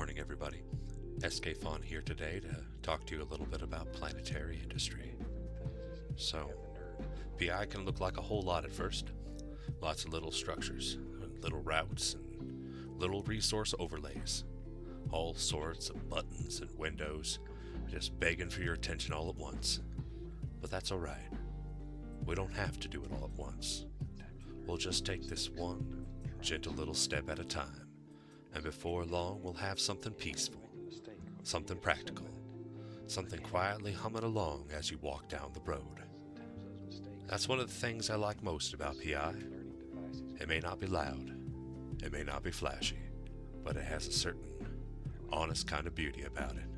morning, everybody. SK Fawn here today to talk to you a little bit about planetary industry. So, PI can look like a whole lot at first. Lots of little structures, and little routes, and little resource overlays. All sorts of buttons and windows, just begging for your attention all at once. But that's alright. We don't have to do it all at once. We'll just take this one gentle little step at a time. And before long, we'll have something peaceful, something practical, something quietly humming along as you walk down the road. That's one of the things I like most about PI. It may not be loud, it may not be flashy, but it has a certain honest kind of beauty about it.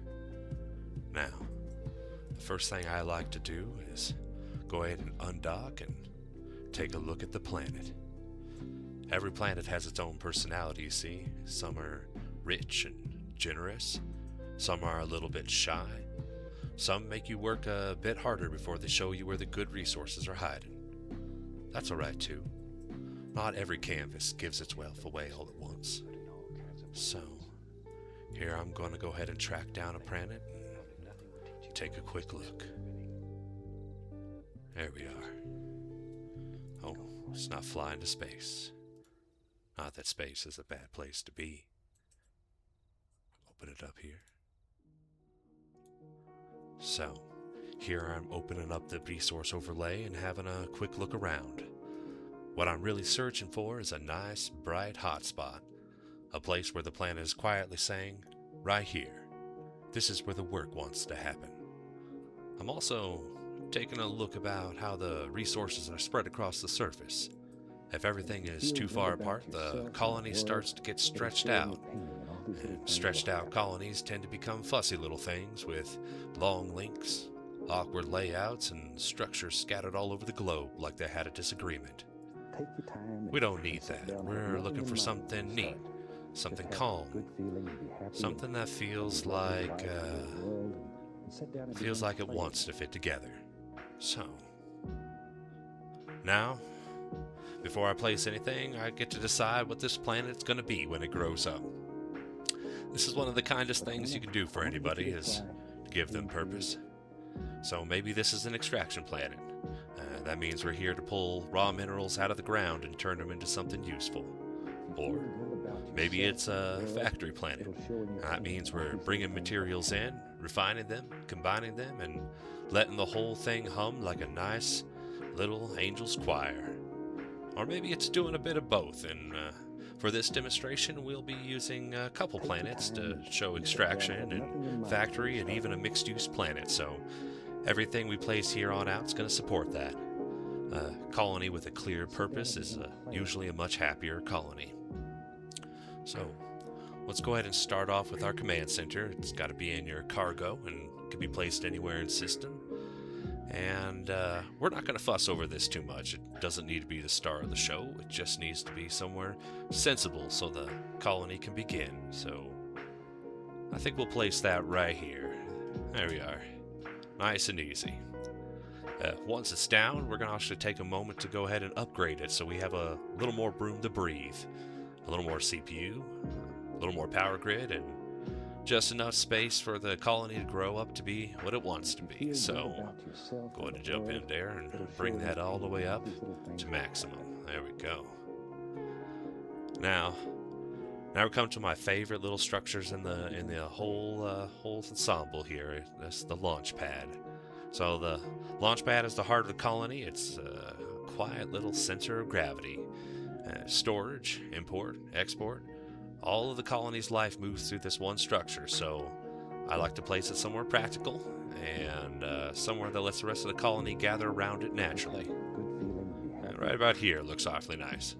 Now, the first thing I like to do is go ahead and undock and take a look at the planet. Every planet has its own personality, you see. Some are rich and generous. Some are a little bit shy. Some make you work a bit harder before they show you where the good resources are hiding. That's alright too. Not every canvas gives its wealth away all at once. So, here I'm going to go ahead and track down a planet and take a quick look. There we are. Oh, it's not flying to space. Not that space is a bad place to be. Open it up here. So, here I'm opening up the resource overlay and having a quick look around. What I'm really searching for is a nice, bright hotspot. A place where the planet is quietly saying, right here, this is where the work wants to happen. I'm also taking a look about how the resources are spread across the surface. If everything is too far apart, the colony starts to get stretched out. And stretched out colonies tend to become fussy little things with long links, awkward layouts, and structures scattered all over the globe like they had a disagreement. We don't need that. We're looking for something neat, something calm, something that feels like it wants to fit together. So, now, before I place anything, I get to decide what this planet's going to be when it grows up. This is one of the kindest things you can do for anybody, is to give them purpose. So maybe this is an extraction planet. That means we're here to pull raw minerals out of the ground and turn them into something useful. Or maybe it's a factory planet. That means we're bringing materials in, refining them, combining them, and letting the whole thing hum like a nice little angel's choir. Or maybe it's doing a bit of both, and for this demonstration we'll be using a couple planets to show extraction and factory and even a mixed-use planet, so everything we place here on out is going to support that. A colony with a clear purpose is usually a much happier colony. So, let's go ahead and start off with our command center. It's got to be in your cargo and can be placed anywhere in system. And we're not going to fuss over this too much. It doesn't need to be the star of the show. It just needs to be somewhere sensible so the colony can begin. So I think we'll place that right here. There we are. Nice and easy. Once it's down, we're going to actually take a moment to go ahead and upgrade it so we have a little more room to breathe. A little more CPU, a little more power grid, and just enough space for the colony to grow up to be what it wants to be. So, go ahead and jump in there and bring that all the way up to maximum. There we go. Now we come to my favorite little structures in the whole ensemble here. That's the launch pad. So the launch pad is the heart of the colony. It's a quiet little center of gravity. Storage, import, export. All of the colony's life moves through this one structure, so I like to place it somewhere practical and somewhere that lets the rest of the colony gather around it naturally. And right about here looks awfully nice.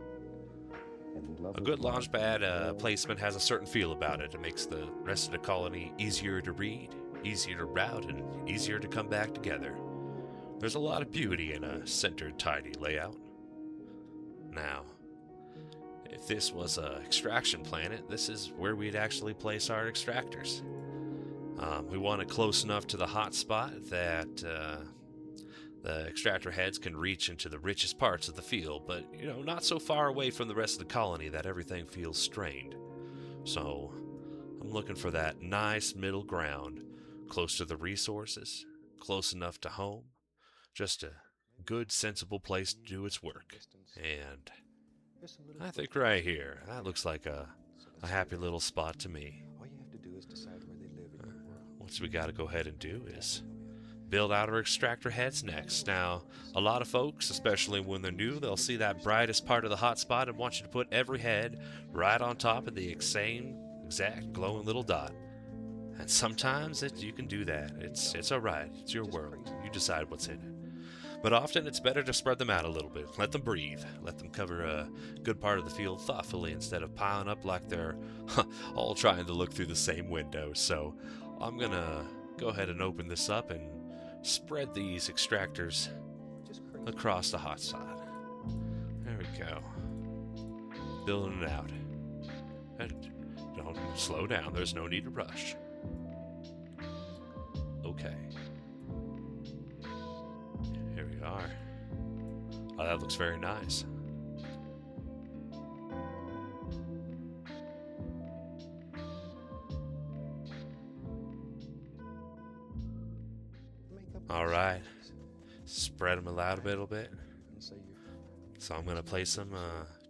A good launch pad placement has a certain feel about it. It makes the rest of the colony easier to read, easier to route, and easier to come back together. There's a lot of beauty in a centered, tidy layout. Now, if this was an extraction planet, this is where we'd actually place our extractors. We want it close enough to the hot spot that the extractor heads can reach into the richest parts of the field, but, not so far away from the rest of the colony that everything feels strained. So, I'm looking for that nice middle ground, close to the resources, close enough to home, just a good, sensible place to do its work. And I think right here, that looks like a happy little spot to me. What we gotta go ahead and do is build out our extractor heads next. Now, a lot of folks, especially when they're new, they'll see that brightest part of the hotspot and want you to put every head right on top of the same exact glowing little dot. And sometimes you can do that. It's alright. It's your world. You decide what's in it. But often it's better to spread them out a little bit. Let them breathe. Let them cover a good part of the field thoughtfully instead of piling up like they're all trying to look through the same window. So I'm going to go ahead and open this up and spread these extractors across the hot side. There we go. Building it out. Don't slow down. There's no need to rush. Okay. Here we are. Oh, that looks very nice. All right. Spread them out a little bit. So I'm going to place them,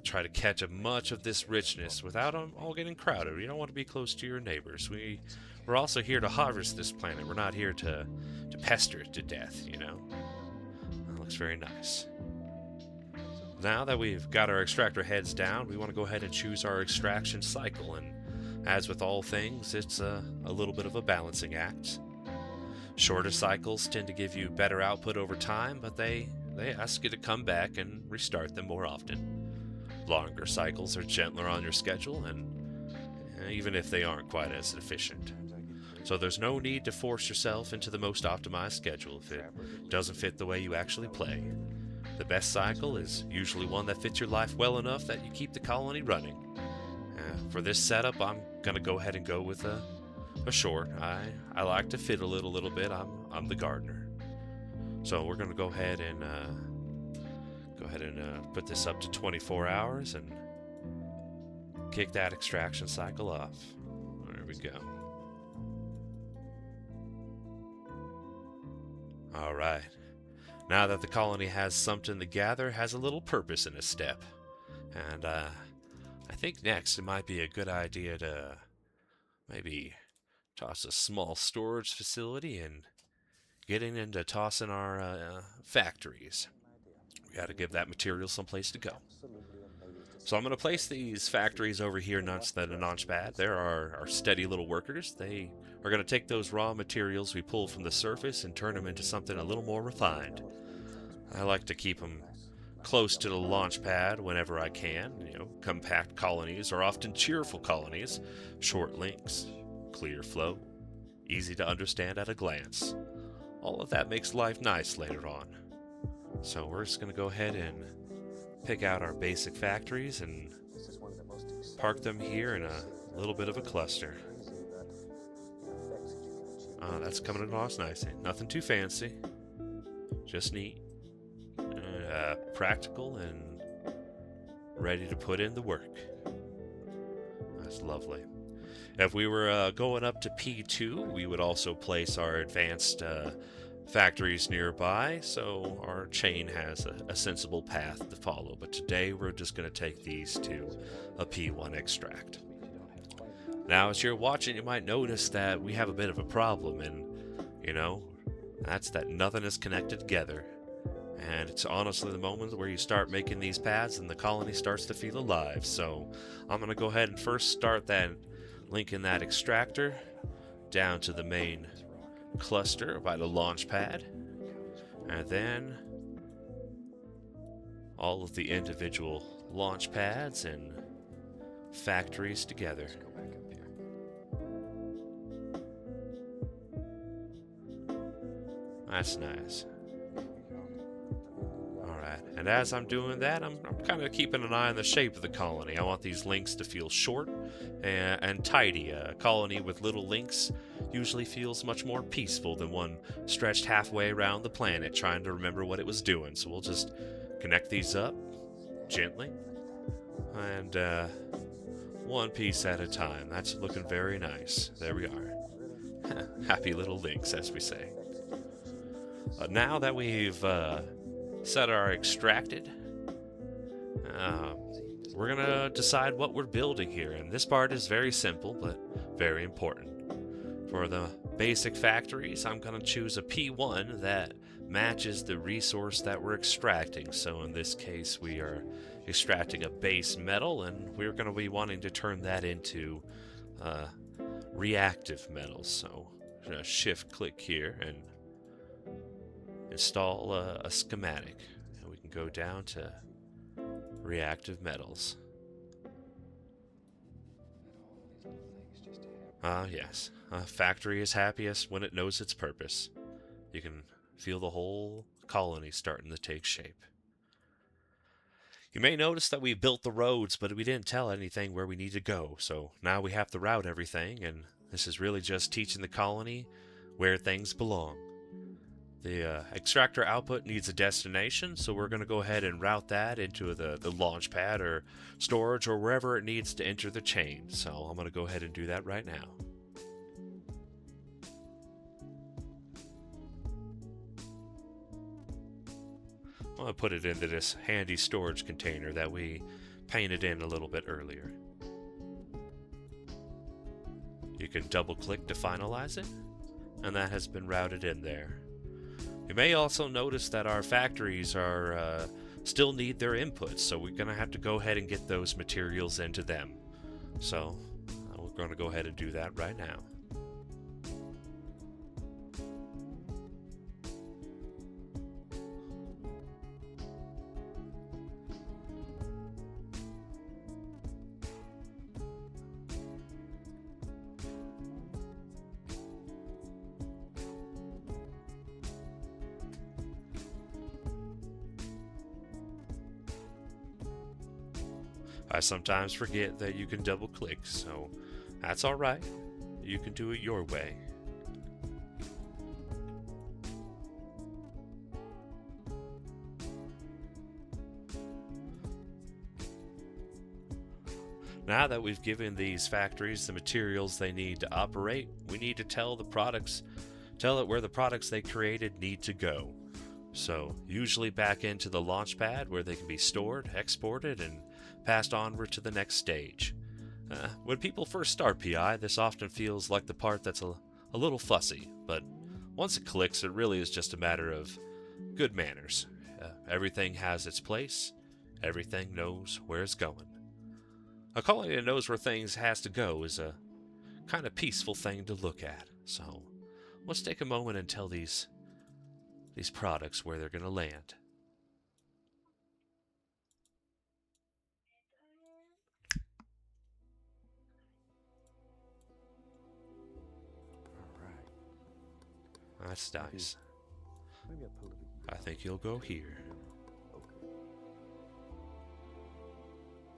try to catch as much of this richness without them all getting crowded. You don't want to be close to your neighbors. We're also here to harvest this planet. We're not here to pester it to death, you know. That looks very nice. Now that we've got our extractor heads down, we want to go ahead and choose our extraction cycle. And as with all things, it's a little bit of a balancing act. Shorter cycles tend to give you better output over time, but they ask you to come back and restart them more often. Longer cycles are gentler on your schedule, and even if they aren't quite as efficient. So there's no need to force yourself into the most optimized schedule if it doesn't fit the way you actually play. The best cycle is usually one that fits your life well enough that you keep the colony running. For this setup, I'm going to go ahead and go with a short. I like to fiddle it a little bit. I'm the gardener. So we're going to go ahead and put this up to 24 hours and kick that extraction cycle off. There we go. All right. Now that the colony has something to gather, has a little purpose in its step. And I think next it might be a good idea to maybe toss a small storage facility and getting into tossing our factories. We got to give that material someplace to go. So I'm going to place these factories over here next to the launch pad. There are our steady little workers. They are going to take those raw materials we pull from the surface and turn them into something a little more refined. I like to keep them close to the launch pad whenever I can. You know, compact colonies are often cheerful colonies. Short links, clear flow, easy to understand at a glance. All of that makes life nice later on. So we're just going to go ahead and pick out our basic factories and park them here in a little bit of a cluster. That's coming across nicely. Nothing too fancy. Just neat. Practical and ready to put in the work. That's lovely. If we were going up to P2, we would also place our advanced factories nearby, so our chain has a sensible path to follow. But today we're just going to take these to a P1 extract. Now, as you're watching, you might notice that we have a bit of a problem, and, you know, that's that nothing is connected together. And it's honestly the moment where you start making these paths and the colony starts to feel alive. So I'm going to go ahead and first start that linking that extractor down to the main cluster by the launch pad. And then all of the individual launch pads and factories together. That's nice. And as I'm doing that, I'm kind of keeping an eye on the shape of the colony. I want these links to feel short and tidy. A colony with little links usually feels much more peaceful than one stretched halfway around the planet trying to remember what it was doing. So we'll just connect these up gently. And one piece at a time. That's looking very nice. There we are. Happy little links, as we say. Now that we've set our extracted, we're gonna decide what we're building here, and this part is very simple but very important. For the basic factories, I'm gonna choose a P1 that matches the resource that we're extracting. So in this case, we are extracting a base metal, and we're gonna be wanting to turn that into reactive metals. So I'm gonna shift click here and install a schematic, and we can go down to reactive metals. Yes, a factory is happiest when it knows its purpose. You can feel the whole colony starting to take shape. You may notice that we built the roads, but we didn't tell anything where we need to go, so now we have to route everything, and this is really just teaching the colony where things belong. The extractor output needs a destination, so we're going to go ahead and route that into the launch pad or storage or wherever it needs to enter the chain. So I'm going to go ahead and do that right now. I'm going to put it into this handy storage container that we painted in a little bit earlier. You can double click to finalize it, and that has been routed in there. You may also notice that our factories are still need their inputs, so we're going to have to go ahead and get those materials into them. So we're going to go ahead and do that right now. I sometimes forget that you can double click, so that's alright. You can do it your way. Now that we've given these factories the materials they need to operate, we need to tell it where the products they created need to go. So usually back into the launch pad where they can be stored, exported, and passed onward to the next stage. When people first start PI, this often feels like the part that's a little fussy, but once it clicks, it really is just a matter of good manners. Everything has its place. Everything knows where it's going. A colony that knows where things has to go is a kind of peaceful thing to look at. So let's take a moment and tell these products where they're going to land. That's nice. I think you'll go here. Okay.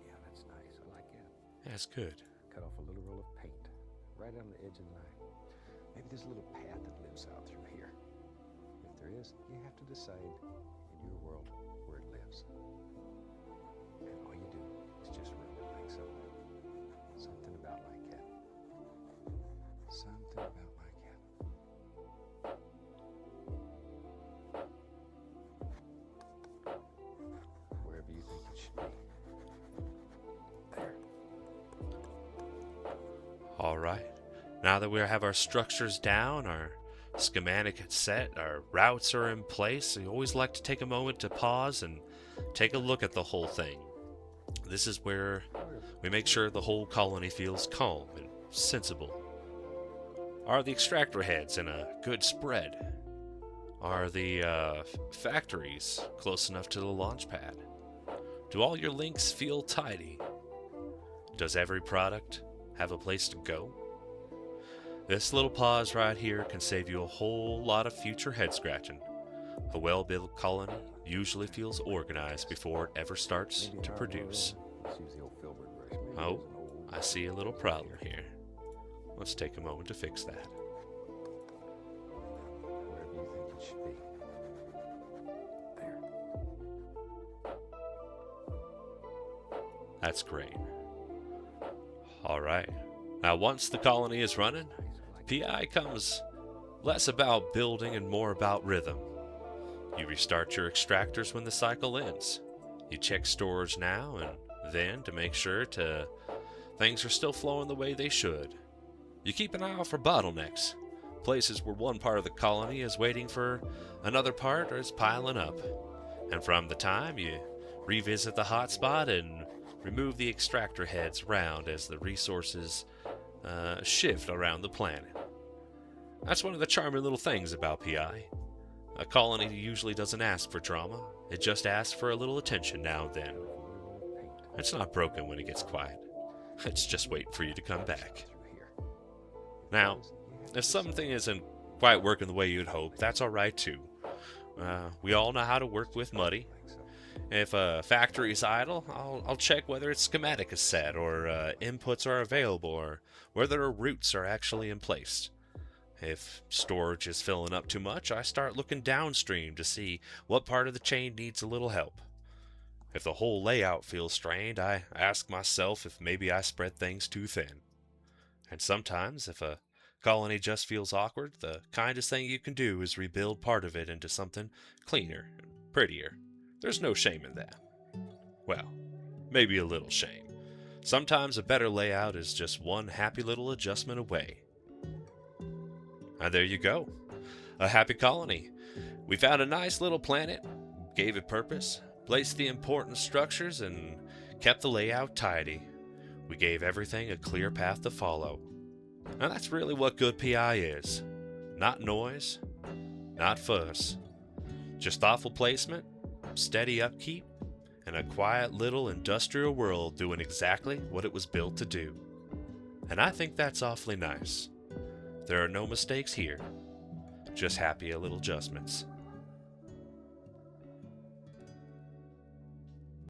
Yeah, that's nice. I like it. That's good. Cut off a little roll of paint right on the edge of the line. Maybe there's a little path that lives out through here. If there is, you have to decide in your world where it lives. And all you do is just rub it like so. Something about like that. Something about like that. Wherever you think it should be. There. All right. Now that we have our structures down, our schematic set, our routes are in place, we always like to take a moment to pause and take a look at the whole thing. This is where we make sure the whole colony feels calm and sensible. Are the extractor heads in a good spread? Are the factories close enough to the launch pad? Do all your links feel tidy? Does every product have a place to go? This little pause right here can save you a whole lot of future head scratching. A well-built colony usually feels organized before it ever starts to produce. Oh, I see a little problem here. Let's take a moment to fix that. Wherever you think it should be. There. That's great. Alright. Now, once the colony is running, PI comes less about building and more about rhythm. You restart your extractors when the cycle ends. You check storage now and then to make sure things are still flowing the way they should. You keep an eye out for bottlenecks, places where one part of the colony is waiting for another part or is piling up. And from the time you revisit the hotspot and remove the extractor heads around as the resources shift around the planet. That's one of the charming little things about PI. A colony usually doesn't ask for drama, it just asks for a little attention now and then. It's not broken when it gets quiet, it's just waiting for you to come back. Now, if something isn't quite working the way you'd hope, that's alright too. We all know how to work with muddy. If a factory is idle, I'll check whether its schematic is set, or inputs are available, or whether routes are actually in place. If storage is filling up too much, I start looking downstream to see what part of the chain needs a little help. If the whole layout feels strained, I ask myself if maybe I spread things too thin. And sometimes, if a colony just feels awkward, the kindest thing you can do is rebuild part of it into something cleaner and prettier. There's no shame in that. Well, maybe a little shame. Sometimes a better layout is just one happy little adjustment away. And there you go. A happy colony. We found a nice little planet, gave it purpose, placed the important structures, and kept the layout tidy. We gave everything a clear path to follow. And that's really what good PI is. Not noise, not fuss. Just thoughtful placement, steady upkeep, and a quiet little industrial world doing exactly what it was built to do. And I think that's awfully nice. There are no mistakes here, just happy little adjustments.